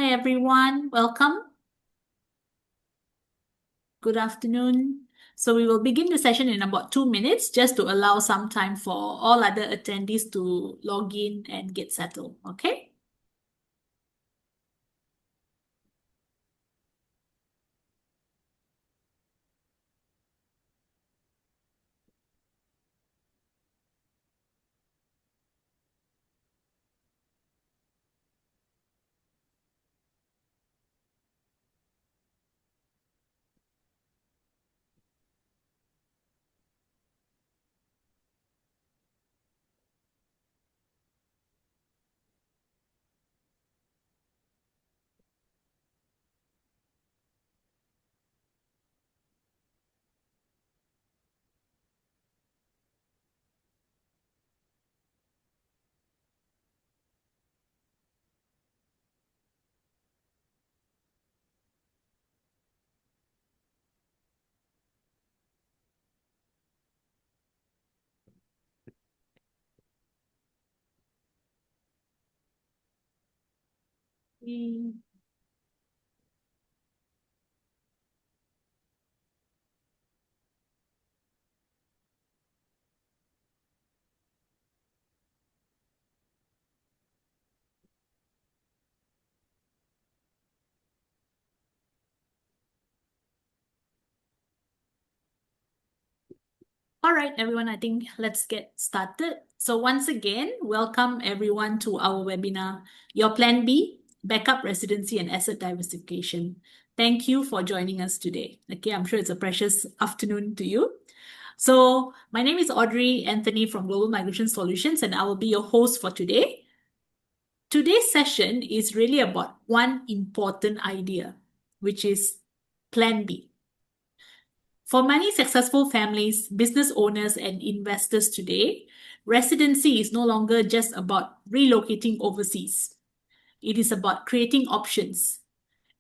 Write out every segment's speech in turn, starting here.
Hi everyone, welcome. Good afternoon. So we will begin the session in about 2 minutes just to allow some time for all other attendees to log in and get settled. Okay? Mm. All right, everyone, I think let's get started. So once again, welcome everyone to our webinar, Your Plan B, Backup Residency and Asset Diversification. Thank you for joining us today. Okay, I'm sure it's a precious afternoon to you. So my name is Audrey Anthony from Global Migration Solutions, and I will be your host for today. Today's session is really about one important idea, which is Plan B. For many successful families, business owners, and investors today, residency is no longer just about relocating overseas. It is about creating options.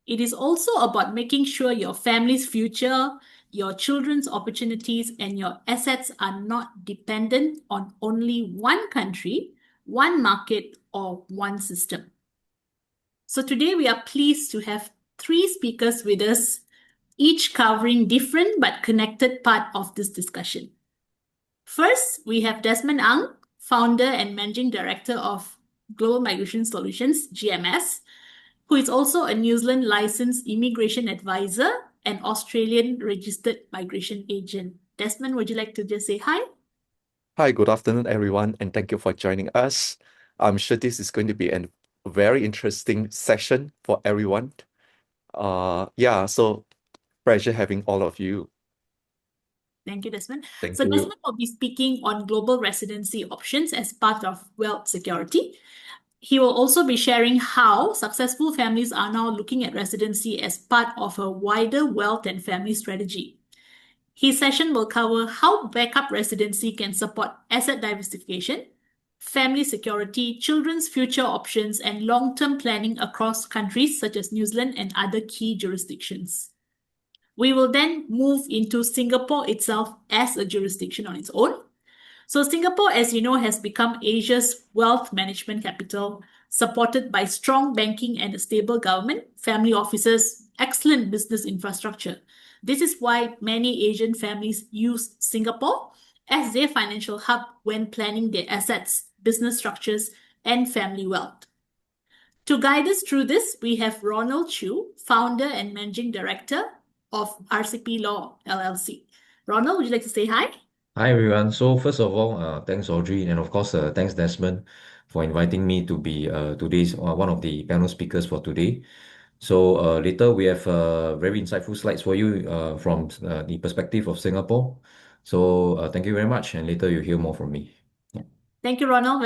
It is also about making sure your family's future, your children's opportunities, and your assets are not dependent on only one country, one market, or one system. So today we are pleased to have three speakers with us, each covering different but connected part of this discussion. First, we have Desmond Ang, founder and managing director of Global Migration Solutions, GMS, who is also a New Zealand licensed immigration advisor and Australian registered migration agent. Desmond, would you like to just say hi? Hi, good afternoon, everyone, and thank you for joining us. I'm sure this is going to be a very interesting session for everyone. So pleasure having all of you. Thank you, Desmond. Thank So you. Desmond will be speaking on global residency options as part of wealth security. He will also be sharing how successful families are now looking at residency as part of a wider wealth and family strategy. His session will cover how backup residency can support asset diversification, family security, children's future options, and long-term planning across countries such as New Zealand and other key jurisdictions. We will then move into Singapore itself as a jurisdiction on its own. So Singapore, as you know, has become Asia's wealth management capital, supported by strong banking and a stable government, family offices, excellent business infrastructure. This is why many Asian families use Singapore as their financial hub when planning their assets, business structures, and family wealth. To guide us through this, we have Ronald Chew, founder and managing director of RCP Law LLC. Ronald, would you like to say hi? Hi everyone. So first of all, thanks Audrey, and of course, thanks Desmond for inviting me to be today's one of the panel speakers for today. So later we have very insightful slides for you from the perspective of Singapore. So thank you very much, and later you'll hear more from me. Thank you, Ronald.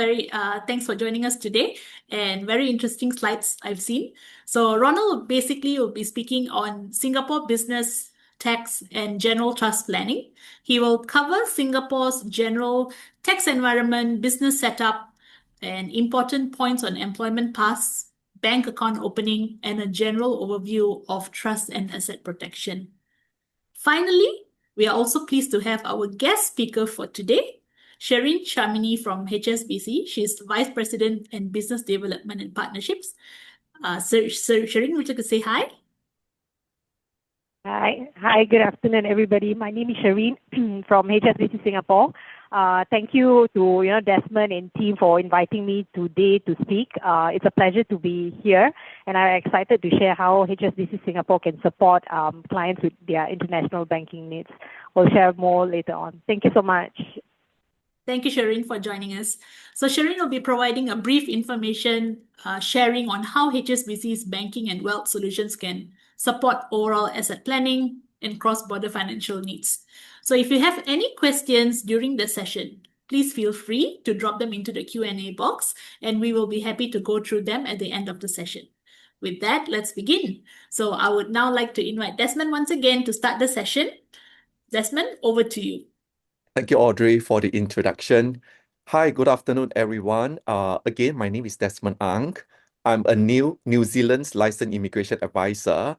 Thanks for joining us today, and very interesting slides I've seen. So Ronald basically will be speaking on Singapore business, tax, and general trust planning. He will cover Singapore's general tax environment, business setup, and important points on employment paths, bank account opening, and a general overview of trust and asset protection. Finally, we are also pleased to have our guest speaker for today, Sherin Chamini from HSBC. She's Vice President in Business Development and Partnerships. Shireen, would you like to say hi? Hi, good afternoon, everybody. My name is Shireen from HSBC Singapore. Thank you to Desmond and team for inviting me today to speak. It's a pleasure to be here, and I'm excited to share how HSBC Singapore can support clients with their international banking needs. We'll share more later on. Thank you so much. Thank you, Shireen, for joining us. So Shireen will be providing a brief information sharing on how HSBC's banking and wealth solutions can support overall asset planning and cross-border financial needs. So if you have any questions during the session, please feel free to drop them into the Q&A box, and we will be happy to go through them at the end of the session. With that, let's begin. So I would now like to invite Desmond once again to start the session. Desmond, over to you. Thank you, Audrey, for the introduction. Hi, good afternoon, everyone. Again, my name is Desmond Ang. I'm a New Zealand's licensed immigration advisor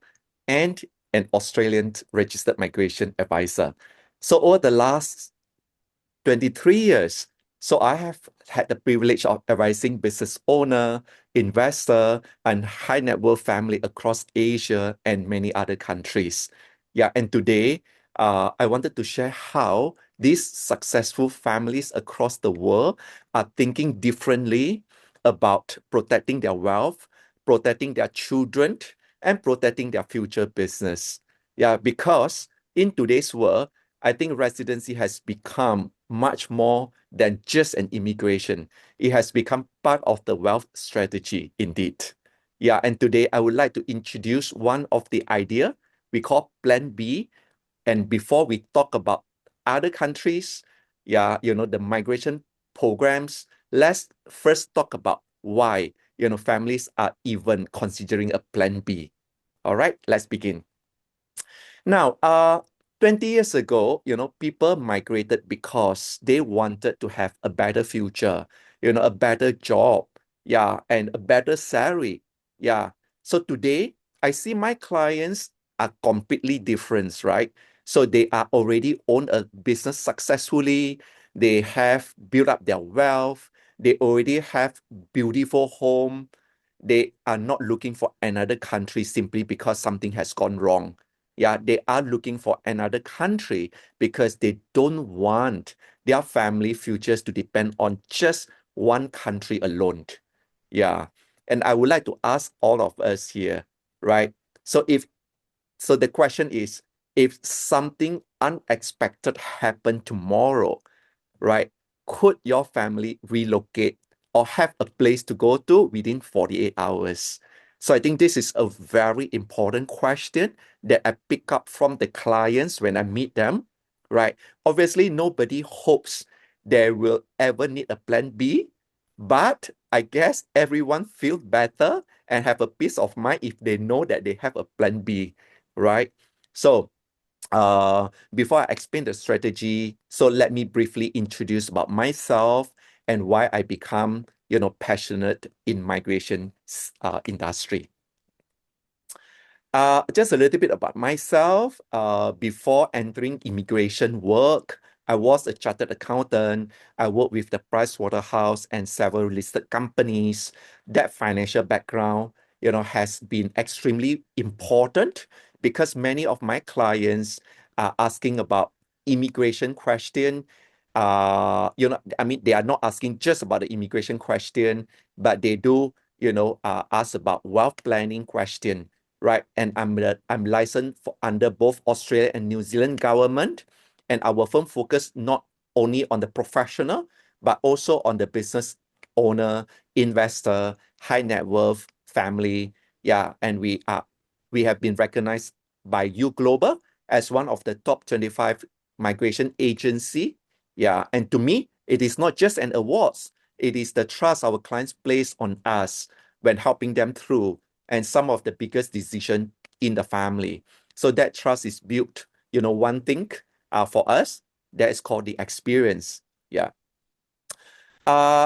and an Australian registered migration advisor. So over the last 23 years, so I have had the privilege of advising business owner, investor, and high net worth family across Asia and many other countries. Yeah, and today, I wanted to share how these successful families across the world are thinking differently about protecting their wealth, protecting their children, and protecting their future business. Yeah, because in today's world, I think residency has become much more than just an immigration. It has become part of the wealth strategy indeed. Yeah, and today I would like to introduce one of the idea we call Plan B. And before we talk about other countries, the migration programs, let's first talk about why, families are even considering a Plan B. All right, let's begin. Now, 20 years ago, people migrated because they wanted to have a better future, a better job, and a better salary. Yeah. So today, I see my clients are completely different, right? So they are already own a business successfully. They have built up their wealth. They already have beautiful home. They are not looking for another country simply because something has gone wrong. Yeah, they are looking for another country because they don't want their family futures to depend on just one country alone. Yeah. And I would like to ask all of us here, right? So the question is, if something unexpected happened tomorrow, right? Could your family relocate or have a place to go to within 48 hours? So I think this is a very important question that I pick up from the clients when I meet them, right? Obviously, nobody hopes they will ever need a plan B, but I guess everyone feels better and have a peace of mind if they know that they have a plan B, right? So before I explain the strategy, so let me briefly introduce about myself and why I become, passionate in migration industry. Just a little bit about myself. Before entering immigration work, I was a chartered accountant. I worked with the Pricewaterhouse and several listed companies. That financial background, has been extremely important because many of my clients are asking about immigration question. They are not asking just about the immigration question, but they do, ask about wealth planning question, right? And I'm licensed under both Australia and New Zealand government, and our firm focus not only on the professional but also on the business owner, investor, high net worth family. Yeah, and we have been recognized by U Global as one of the top 25 migration agency. Yeah, and to me, it is not just an awards. It is the trust our clients place on us when helping them through and some of the biggest decision in the family. So that trust is built, one thing for us that is called the experience. Yeah.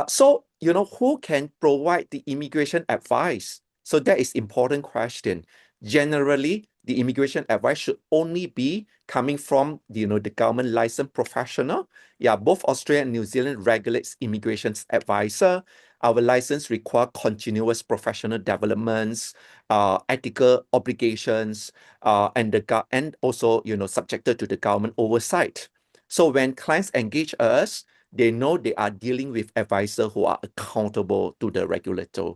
So, who can provide the immigration advice? So that is important question. Generally, the immigration advice should only be coming from, the government licensed professional. Yeah, both Australia and New Zealand regulates immigration advisor. Our license require continuous professional developments, ethical obligations, and also, subjected to the government oversight. So when clients engage us, they know they are dealing with advisors who are accountable to the regulator.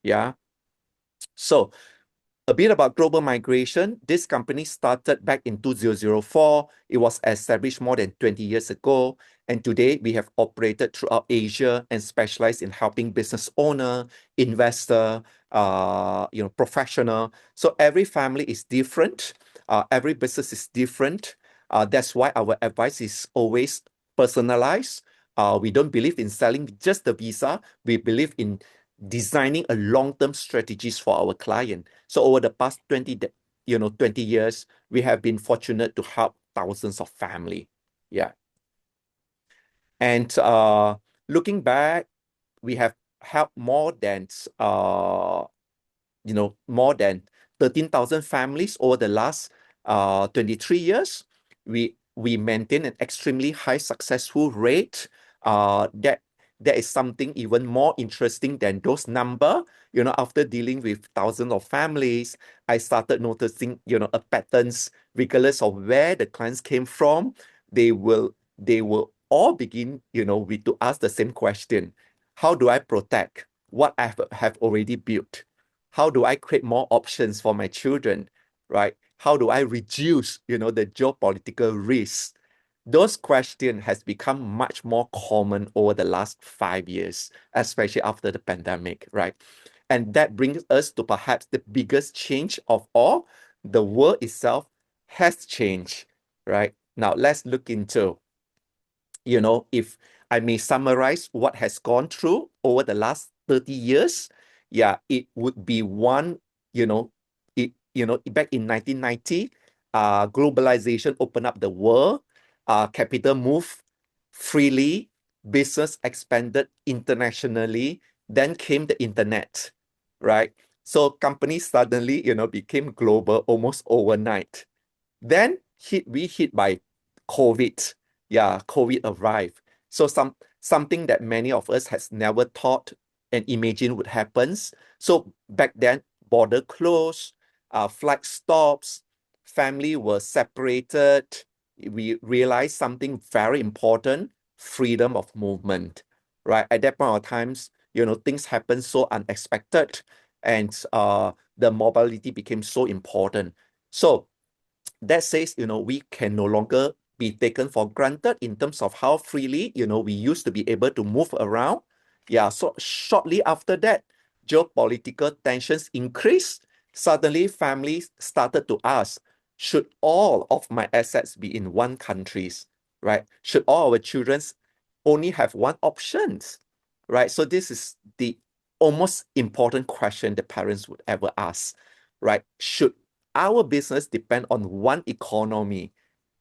Yeah. So a bit about global migration. This company started back in 2004. It was established more than 20 years ago. And today we have operated throughout Asia and specialized in helping business owner, investor, professional. So every family is different. Every business is different. That's why our advice is always personalized. We don't believe in selling just the visa. We believe in designing a long-term strategies for our client. So over the past 20 years, we have been fortunate to help thousands of family. Yeah. And looking back, we have helped more than 13,000 families over the last 23 years. We maintain an extremely high successful rate. That is something even more interesting than those number. After dealing with thousands of families, I started noticing, a patterns regardless of where the clients came from. They will all begin, with to ask the same question: how do I protect what I have already built? How do I create more options for my children, right? How do I reduce, the geopolitical risk? Those questions has become much more common over the last 5 years, especially after the pandemic, right? And that brings us to perhaps the biggest change of all. The world itself has changed, right? Now let's look into, if I may summarize what has gone through over the last 30 years, yeah, it would be one, back in 1990, globalization opened up the world, capital moved freely, business expanded internationally, then came the internet, right? So companies suddenly, became global almost overnight. Then we hit by COVID. Yeah, COVID arrived. So something that many of us has never thought and imagined would happen. So back then, border closed, flight stops, family were separated. We realized something very important: freedom of movement. Right at that point of times, things happen so unexpected, and the mobility became so important. So that says, we can no longer be taken for granted in terms of how freely, we used to be able to move around. Yeah, so shortly after that, geopolitical tensions increased. Suddenly, families started to ask, should all of my assets be in one country, right? Should all our children only have one option, right? So this is the almost important question the parents would ever ask, right? Should our business depend on one economy,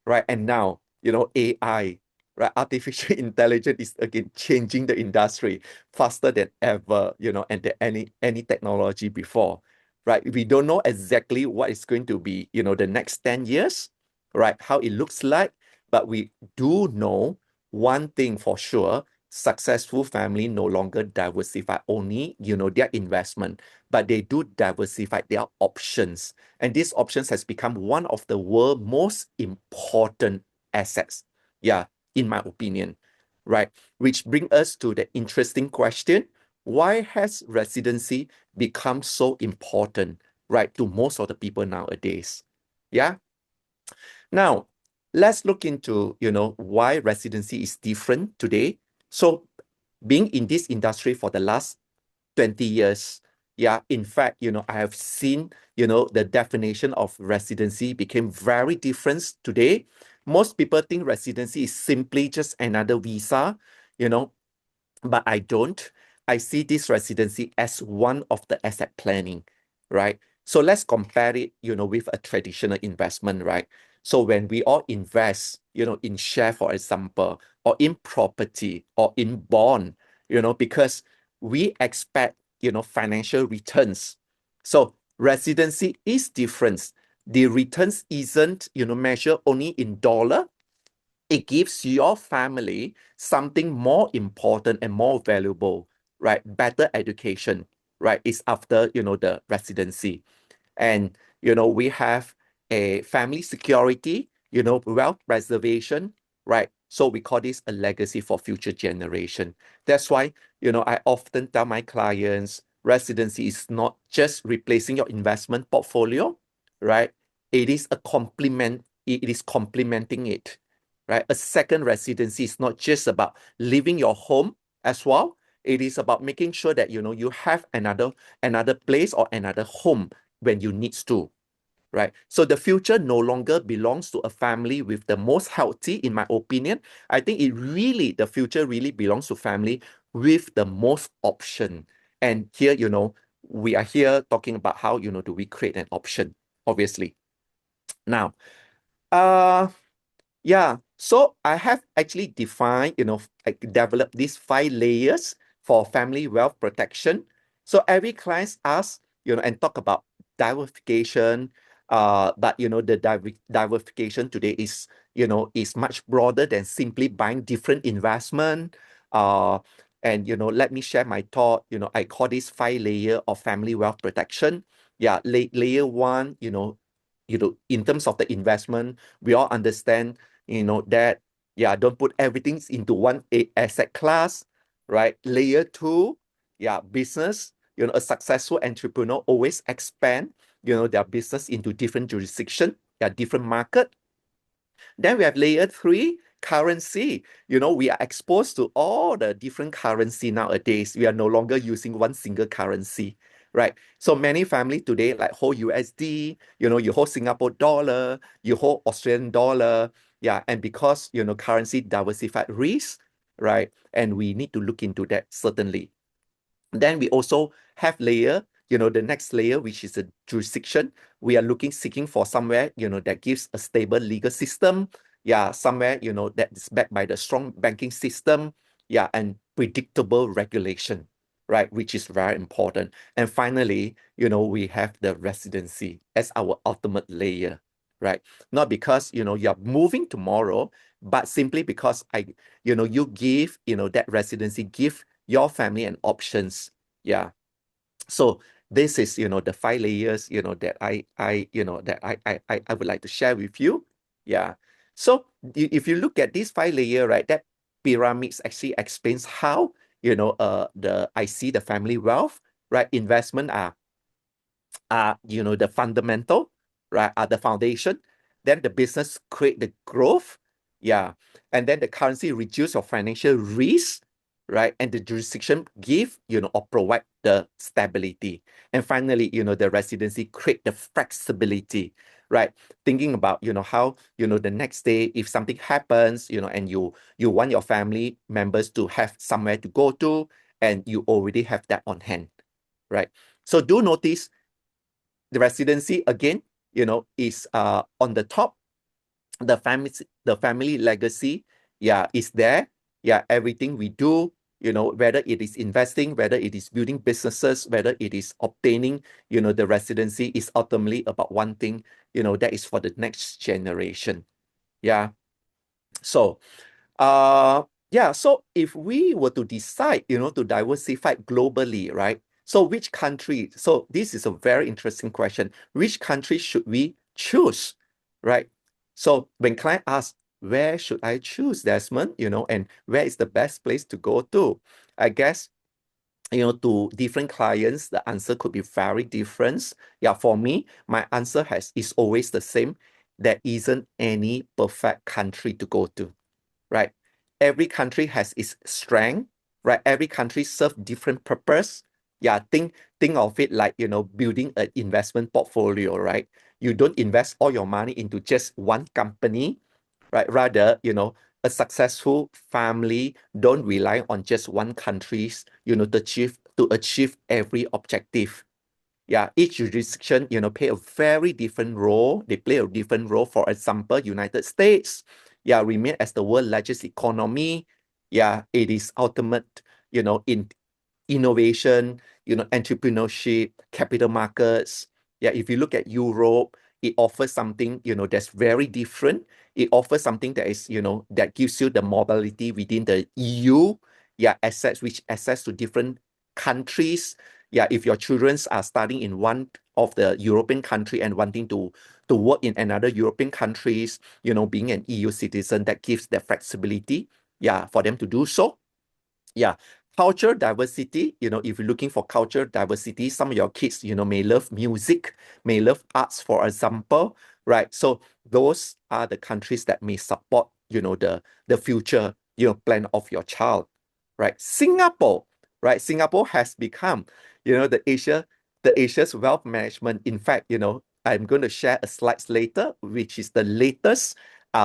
right? And now, AI, right? Artificial intelligence is again changing the industry faster than ever, and any technology before, right? We don't know exactly what is going to be, the next 10 years, right? How it looks like, but we do know one thing for sure: successful family no longer diversify only, their investment, but they do diversify their options. And these options has become one of the world's most important assets. Yeah, in my opinion, right? Which brings us to the interesting question: why has residency become so important, right, to most of the people nowadays? Yeah. Now, let's look into, why residency is different today. So being in this industry for the last 20 years, yeah, in fact, I have seen, the definition of residency became very different today. Most people think residency is simply just another visa, you know, but I don't. I see this residency as one of the asset planning, right? So let's compare it, with a traditional investment, right? So when we all invest, in share, for example, or in property or in bond, because we expect, financial returns. So residency is different. The returns isn't, measured only in dollar. It gives your family something more important and more valuable: right? Better education, right? Is after, the residency. And, we have a family security, wealth preservation, right? So we call this a legacy for future generation. That's why, I often tell my clients, residency is not just replacing your investment portfolio, right? It is a complement, it is complementing it, right? A second residency is not just about leaving your home as well. It is about making sure that, you have another place or another home when you need to, right? So the future no longer belongs to a family with the most healthy, in my opinion. I think the future really belongs to family with the most option. And here, we are here talking about how, do we create an option, obviously. Now, yeah, so I have actually defined, like developed these 5 layers for family wealth protection. So every client asks, and talk about diversification, but the diversification today is much broader than simply buying different investment. And let me share my thought. I call this 5 layer of family wealth protection. Yeah, layer one, in terms of the investment, we all understand that, yeah, don't put everything into one asset class, right? Layer two, yeah, business, a successful entrepreneur always expand, their business into different jurisdiction, yeah, different market. Then we have layer three, currency. We are exposed to all the different currency nowadays. We are no longer using one single currency, right? So many family today like hold USD, you hold Singapore dollar, you hold Australian dollar, yeah, and because currency diversified risk, right? And we need to look into that certainly. Then we also have layer, the next layer, which is a jurisdiction. We are seeking for somewhere, that gives a stable legal system. Yeah, somewhere, that is backed by the strong banking system. Yeah, and predictable regulation, right? Which is very important. And finally, we have the residency as our ultimate layer, right? Not because, you're moving tomorrow, but simply because you give, that residency give your family and options. Yeah. So this is, the 5 layers, that I would like to share with you. Yeah. So if you look at this 5 layer, right, that pyramids actually explains how, I see the family wealth, right? Investment are the fundamental, right, are the foundation. Then the business create the growth, yeah, and then the currency reduce your financial risk, right, and the jurisdiction give, or provide the stability. And finally, the residency create the flexibility, right? Thinking about, how, the next day if something happens, and you want your family members to have somewhere to go to, and you already have that on hand, right? So do notice the residency again, is on the top. The family legacy, yeah, is there. Yeah, everything we do, whether it is investing, whether it is building businesses, whether it is obtaining, the residency is ultimately about one thing, that is for the next generation. Yeah. So so if we were to decide, to diversify globally, right? So which country? So this is a very interesting question. Which country should we choose, right? So when client asks, where should I choose, Desmond? And where is the best place to go to? I guess, to different clients, the answer could be very different. Yeah, for me, my answer is always the same. There isn't any perfect country to go to, right? Every country has its strength, right? Every country serves different purpose. Yeah, think of it like, building an investment portfolio, right? You don't invest all your money into just one company, right? Rather, a successful family don't rely on just one country's, to achieve every objective. Yeah, each jurisdiction, play a very different role. They play a different role. For example, United States, yeah, remain as the world's largest economy. Yeah, it is ultimate, in innovation, entrepreneurship, capital markets. Yeah, if you look at Europe, it offers something, that's very different. It offers something that is, that gives you the mobility within the EU. Yeah, access to different countries. Yeah, if your children are studying in one of the European country and wanting to work in another European countries, being an EU citizen, that gives the flexibility, yeah, for them to do so. Yeah. Cultural diversity, if you're looking for cultural diversity, some of your kids, may love music, may love arts, for example, right? So those are the countries that may support, the future, plan of your child, right? Singapore, right? Singapore has become, the Asia's wealth management. In fact, I'm going to share a slides later, which is the latest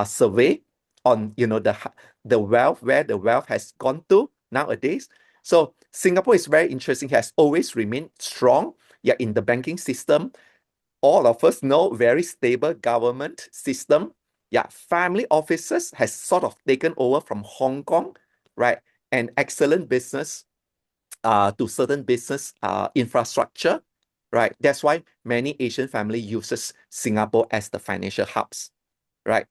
survey on, the wealth, where the wealth has gone to nowadays. So Singapore is very interesting, has always remained strong. Yeah, in the banking system, all of us know, very stable government system. Yeah, family offices has sort of taken over from Hong Kong, right? And excellent business to certain business infrastructure, right? That's why many Asian family uses Singapore as the financial hubs, right?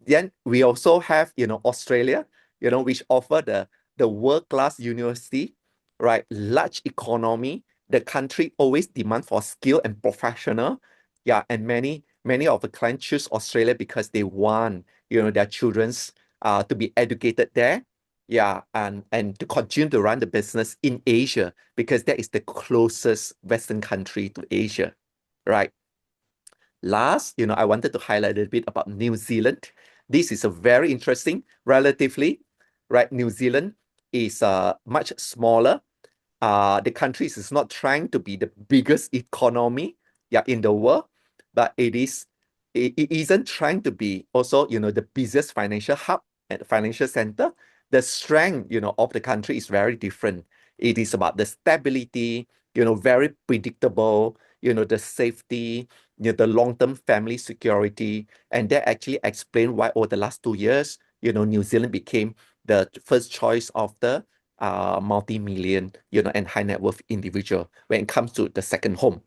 Then we also have, Australia, which offer the world-class university, right? Large economy. The country always demand for skill and professional. Yeah, and many of the clients choose Australia because they want, their children's to be educated there. Yeah, and to continue to run the business in Asia because that is the closest Western country to Asia, right? Last, I wanted to highlight a little bit about New Zealand. This is a very interesting, relatively, right? New Zealand is much smaller. The country is not trying to be the biggest economy, yeah, in the world, but it isn't trying to be also, the busiest financial hub and financial center. The strength, of the country is very different. It is about the stability, very predictable, the safety, the long-term family security. And that actually explained why over the last 2 years, New Zealand became the first choice of the multi-million, and high net worth individual when it comes to the second home.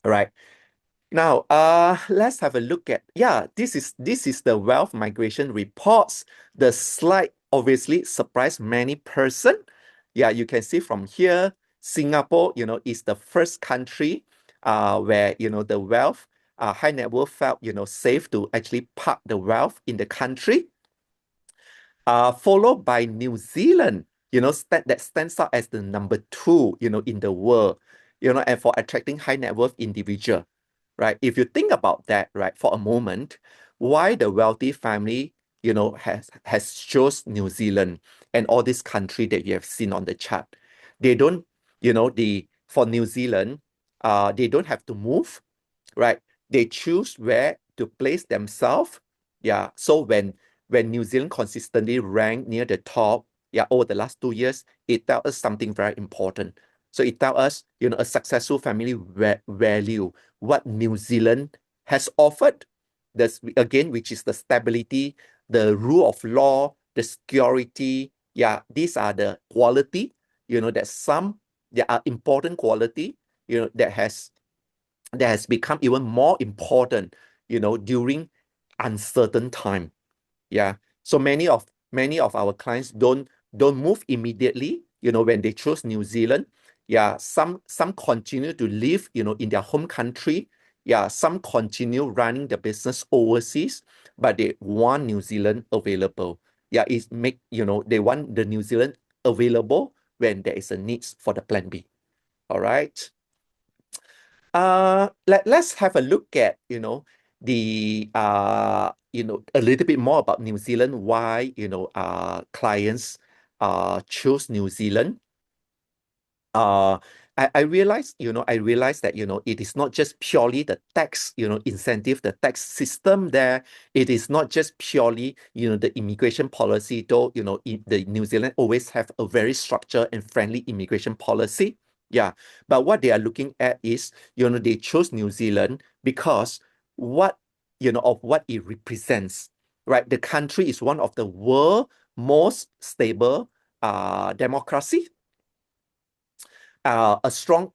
All right. Now, let's have a look at, this is the wealth migration reports. The slide obviously surprised many person. Yeah, you can see from here, Singapore, is the first country where, the wealth, high net worth felt, safe to actually park the wealth in the country. Followed by New Zealand, that stands out as the number 2, in the world, and for attracting high net worth individual, right? If you think about that, right, for a moment, why the wealthy family, has chose New Zealand and all this country that you have seen on the chart. They don't, for New Zealand, they don't have to move, right? They choose where to place themselves. Yeah. So when New Zealand consistently ranked near the top, over the last 2 years, it tells us something very important. So it tells us, a successful family value what New Zealand has offered. This again, which is the stability, the rule of law, the security. Yeah, these are the quality, there are important quality, that has become even more important, during uncertain time. Yeah. So many of our clients don't move immediately, when they choose New Zealand. Yeah, some continue to live, in their home country. Yeah, some continue running the business overseas, but they want New Zealand available. Yeah, they want the New Zealand available when there is a need for the plan B. All right. Let's have a look at, the a little bit more about New Zealand, why, clients choose New Zealand. I realized that, it is not just purely the tax, incentive, the tax system there. It is not just purely, the immigration policy, though, the New Zealand always have a very structured and friendly immigration policy. Yeah. But what they are looking at is, they chose New Zealand because of what it represents, right? The country is one of the world's most stable democracy, a strong,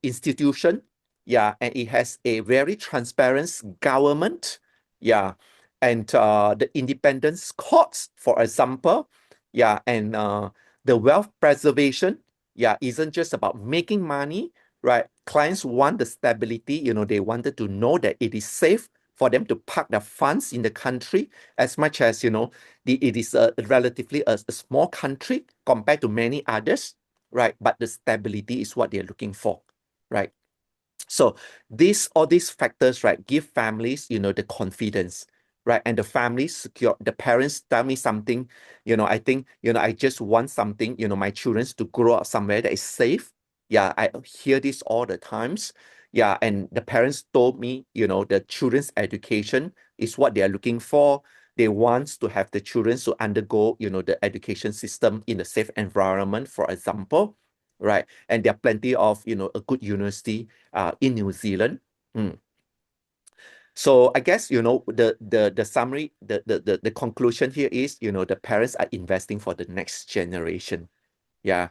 institution. Yeah, and it has a very transparent government. Yeah, and the independence courts, for example. Yeah, and the wealth preservation. isn't just about making money, right? Clients want the stability, they wanted to know that it is safe for them to park their funds in the country, as much as, it is a relatively a small country compared to many others, right? But the stability is what they're looking for, right? So all these factors, right, give families, the confidence, right? And the families secure, the parents tell me something, I think, I just want something, my children to grow up somewhere that is safe. Yeah, I hear this all the times. Yeah, and the parents told me, the children's education is what they are looking for. They want to have the children to undergo, the education system in a safe environment, for example, right? And there are plenty of, a good university in New Zealand. Mm. So I guess, the summary, the conclusion here is, the parents are investing for the next generation. Yeah.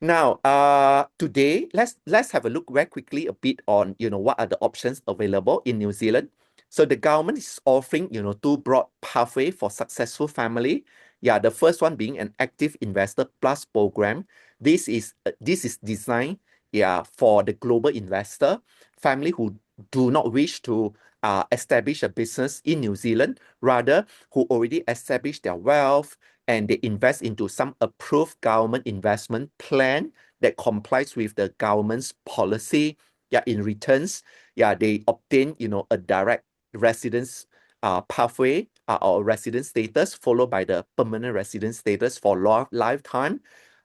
Now, today, let's have a look very quickly a bit on, what are the options available in New Zealand. So the government is offering, two broad pathway for successful family. Yeah, the first one being an active investor plus program. This is designed, for the global investor, family who do not wish to establish a business in New Zealand, rather who already established their wealth, and they invest into some approved government investment plan that complies with the government's policy. Yeah, in returns, they obtain, a direct residence pathway, or residence status, followed by the permanent residence status for lifetime.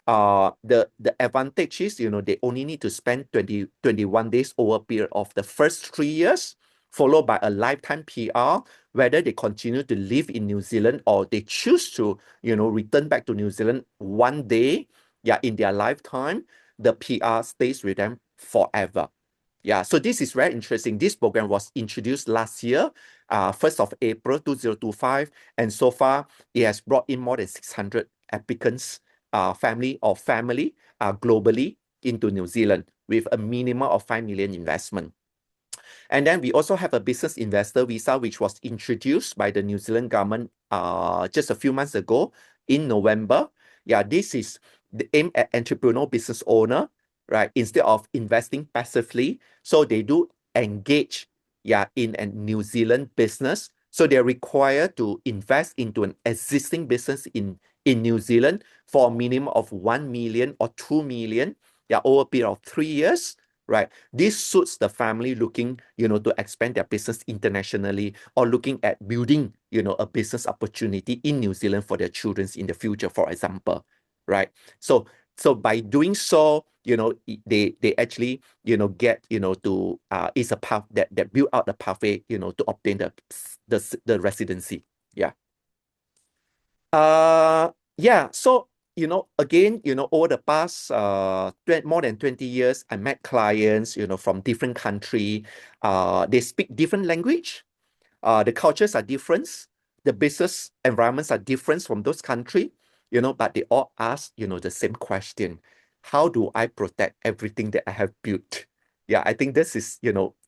The advantage is, they only need to spend 21 days over a period of the first 3 years, followed by a lifetime PR, whether they continue to live in New Zealand or they choose to, return back to New Zealand one day, in their lifetime, the PR stays with them forever. Yeah, so this is very interesting. This program was introduced last year, 1st of April 2025, and so far it has brought in more than 600 applicants, family globally into New Zealand with a minimum of 5 million investment. And then we also have a business investor visa, which was introduced by the New Zealand government just a few months ago in November. Yeah, this is the aim at entrepreneur business owner, right? Instead of investing passively, so they do engage, in a New Zealand business. So they're required to invest into an existing business in New Zealand for a minimum of 1 million or 2 million, over a period of 3 years. Right. This suits the family looking, to expand their business internationally, or looking at building, a business opportunity in New Zealand for their children in the future, for example. Right. So by doing so, they actually, get, to is a path that build out the pathway, to obtain the residency. Yeah. So again, over the past more than 20 years, I met clients, from different country. They speak different language. The cultures are different. The business environments are different from those country, but they all ask, the same question. How do I protect everything that I have built? Yeah, I think this is,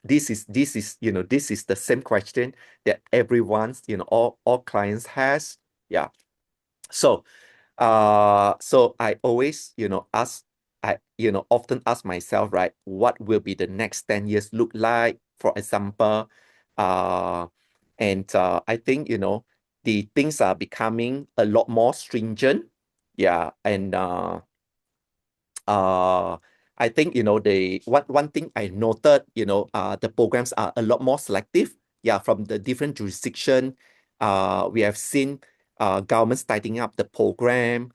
this is the same question that everyone's, all clients has. Yeah. So I always, often ask myself, right, what will be the next 10 years look like, for example, and I think, the things are becoming a lot more stringent. Yeah, and I think, the one thing I noted, the programs are a lot more selective. Yeah, from the different jurisdiction, we have seen governments tightening up the program.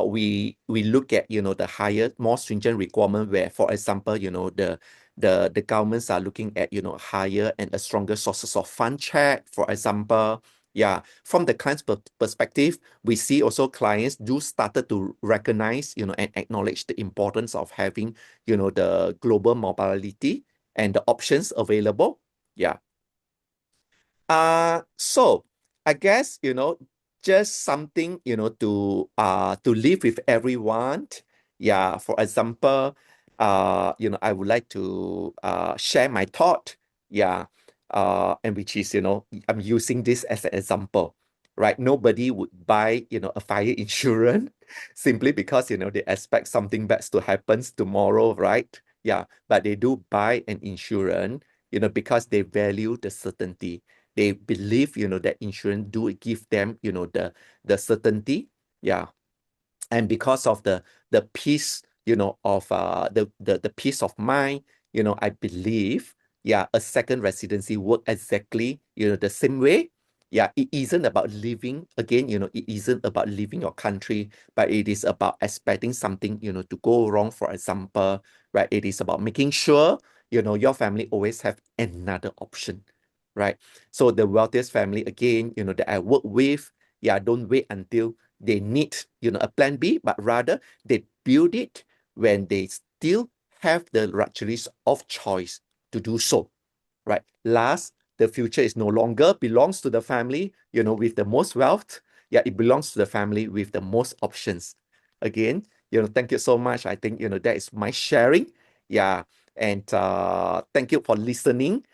We look at, the higher, more stringent requirement where, for example, the governments are looking at, higher and a stronger sources of fund check, for example. Yeah, from the client's perspective, we see also clients do started to recognize, and acknowledge the importance of having, the global mobility and the options available. Yeah. So I guess, just something, to live with everyone. Yeah, for example, I would like to share my thought. Yeah. And which is, I'm using this as an example, right? Nobody would buy, a fire insurance simply because, they expect something bad to happen tomorrow, right? Yeah, but they do buy an insurance, because they value the certainty. They believe, that insurance do give them, the certainty. Yeah. And because of the peace, of the peace of mind, I believe, yeah, a second residency work exactly, the same way. Yeah, it isn't about living again, it isn't about leaving your country, but it is about expecting something, to go wrong, for example, right? It is about making sure, your family always have another option, right? So the wealthiest family, again, that I work with, yeah, don't wait until they need, a plan B, but rather they build it when they still have the luxuries of choice to do so, right? Last, the future is no longer belongs to the family, with the most wealth. Yeah, it belongs to the family with the most options. Again, thank you so much. I think, that is my sharing. Yeah. And thank you for listening.